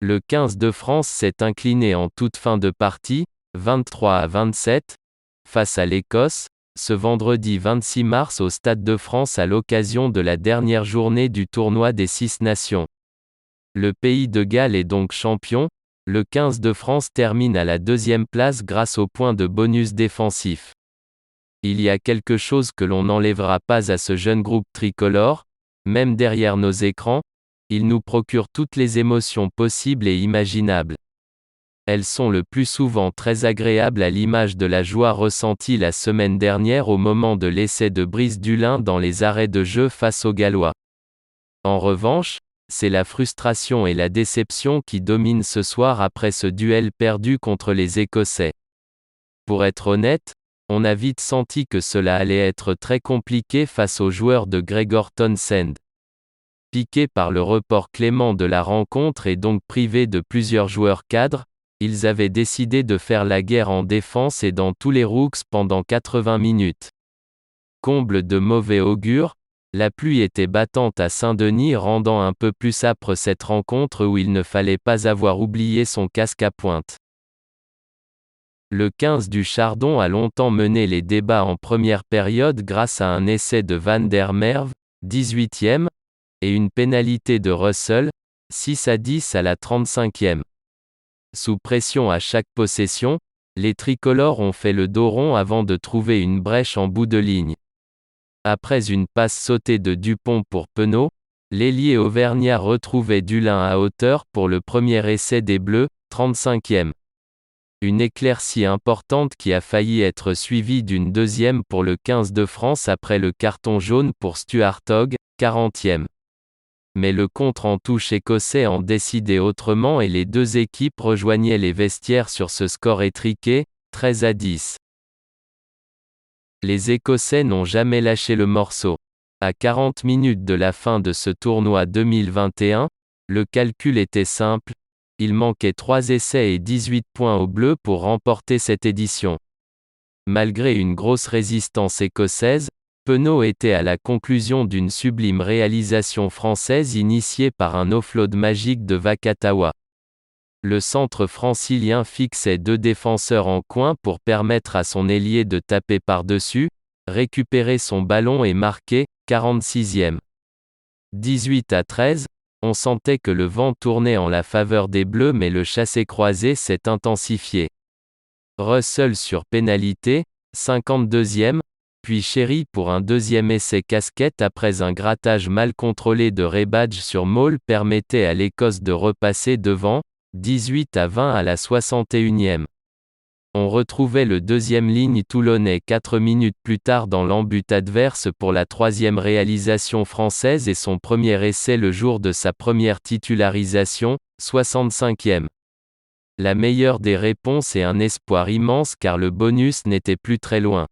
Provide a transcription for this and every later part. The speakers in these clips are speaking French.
Le 15 de France s'est incliné en toute fin de partie, 23-27, face à l'Écosse, ce vendredi 26 mars au Stade de France à l'occasion de la dernière journée du tournoi des 6 nations. Le pays de Galles est donc champion, le 15 de France termine à la deuxième place grâce au point de bonus défensif. Il y a quelque chose que l'on n'enlèvera pas à ce jeune groupe tricolore, même derrière nos écrans, il nous procure toutes les émotions possibles et imaginables. Elles sont le plus souvent très agréables à l'image de la joie ressentie la semaine dernière au moment de l'essai de Brice Dulin dans les arrêts de jeu face aux Gallois. En revanche, c'est la frustration et la déception qui dominent ce soir après ce duel perdu contre les Écossais. Pour être honnête, on a vite senti que cela allait être très compliqué face aux joueurs de Gregor Townsend. Piqués par le report clément de la rencontre et donc privés de plusieurs joueurs cadres, ils avaient décidé de faire la guerre en défense et dans tous les Rooks pendant 80 minutes. Comble de mauvais augure, la pluie était battante à Saint-Denis rendant un peu plus âpre cette rencontre où il ne fallait pas avoir oublié son casque à pointe. Le 15 du Chardon a longtemps mené les débats en première période grâce à un essai de Van der Merwe, 18e, et une pénalité de Russell, 6-10 à la 35e. Sous pression à chaque possession, les tricolores ont fait le dos rond avant de trouver une brèche en bout de ligne. Après une passe sautée de Dupont pour Penaud, l'ailier auvergnat retrouvait Dulin à hauteur pour le premier essai des Bleus, 35e. Une éclaircie importante qui a failli être suivie d'une deuxième pour le 15 de France après le carton jaune pour Stuart Hogg, 40e. Mais le contre en touche écossais en décidait autrement et les deux équipes rejoignaient les vestiaires sur ce score étriqué, 13-10. Les Écossais n'ont jamais lâché le morceau. À 40 minutes de la fin de ce tournoi 2021, le calcul était simple, il manquait 3 essais et 18 points aux Bleus pour remporter cette édition. Malgré une grosse résistance écossaise, Penaud était à la conclusion d'une sublime réalisation française initiée par un offload magique de Vakatawa. Le centre francilien fixait 2 défenseurs en coin pour permettre à son ailier de taper par-dessus, récupérer son ballon et marquer, 46e. 18-13, on sentait que le vent tournait en la faveur des Bleus mais le chassé-croisé s'est intensifié. Russell sur pénalité, 52e, puis Sherry pour un deuxième essai casquette après un grattage mal contrôlé de Rebadge sur Maul permettait à l'Écosse de repasser devant, 18-20 à la 61e. On retrouvait le deuxième ligne toulonnais 4 minutes plus tard dans l'embut adverse pour la troisième réalisation française et son premier essai le jour de sa première titularisation, 65e. La meilleure des réponses et un espoir immense car le bonus n'était plus très loin.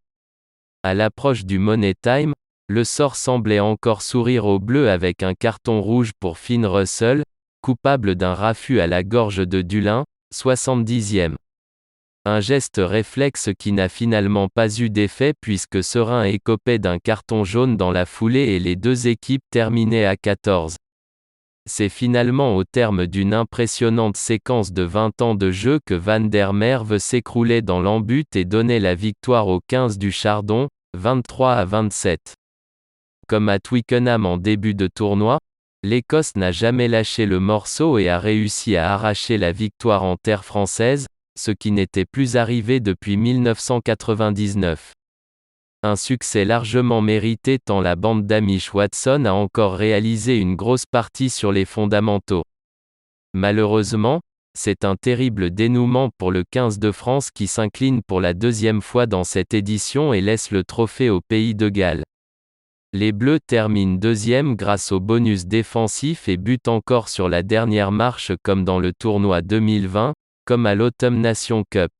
À l'approche du Money Time, le sort semblait encore sourire aux Bleus avec un carton rouge pour Finn Russell, coupable d'un raffut à la gorge de Dulin, 70e. Un geste réflexe qui n'a finalement pas eu d'effet puisque Serein écopait d'un carton jaune dans la foulée et les deux équipes terminaient à 14. C'est finalement au terme d'une impressionnante séquence de 20 ans de jeu que Van der Merwe s'écroulait dans l'embut et donnait la victoire au 15 du Chardon, 23-27. Comme à Twickenham en début de tournoi, l'Écosse n'a jamais lâché le morceau et a réussi à arracher la victoire en terre française, ce qui n'était plus arrivé depuis 1999. Un succès largement mérité tant la bande d'Amish Watson a encore réalisé une grosse partie sur les fondamentaux. Malheureusement, c'est un terrible dénouement pour le 15 de France qui s'incline pour la deuxième fois dans cette édition et laisse le trophée au pays de Galles. Les Bleus terminent deuxième grâce au bonus défensif et butent encore sur la dernière marche comme dans le tournoi 2020, comme à l'Autumn Nation Cup.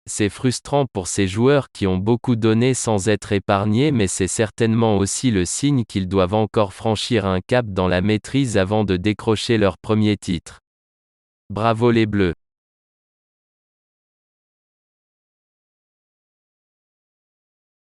C'est frustrant pour ces joueurs qui ont beaucoup donné sans être épargnés mais c'est certainement aussi le signe qu'ils doivent encore franchir un cap dans la maîtrise avant de décrocher leur premier titre. Bravo les Bleus!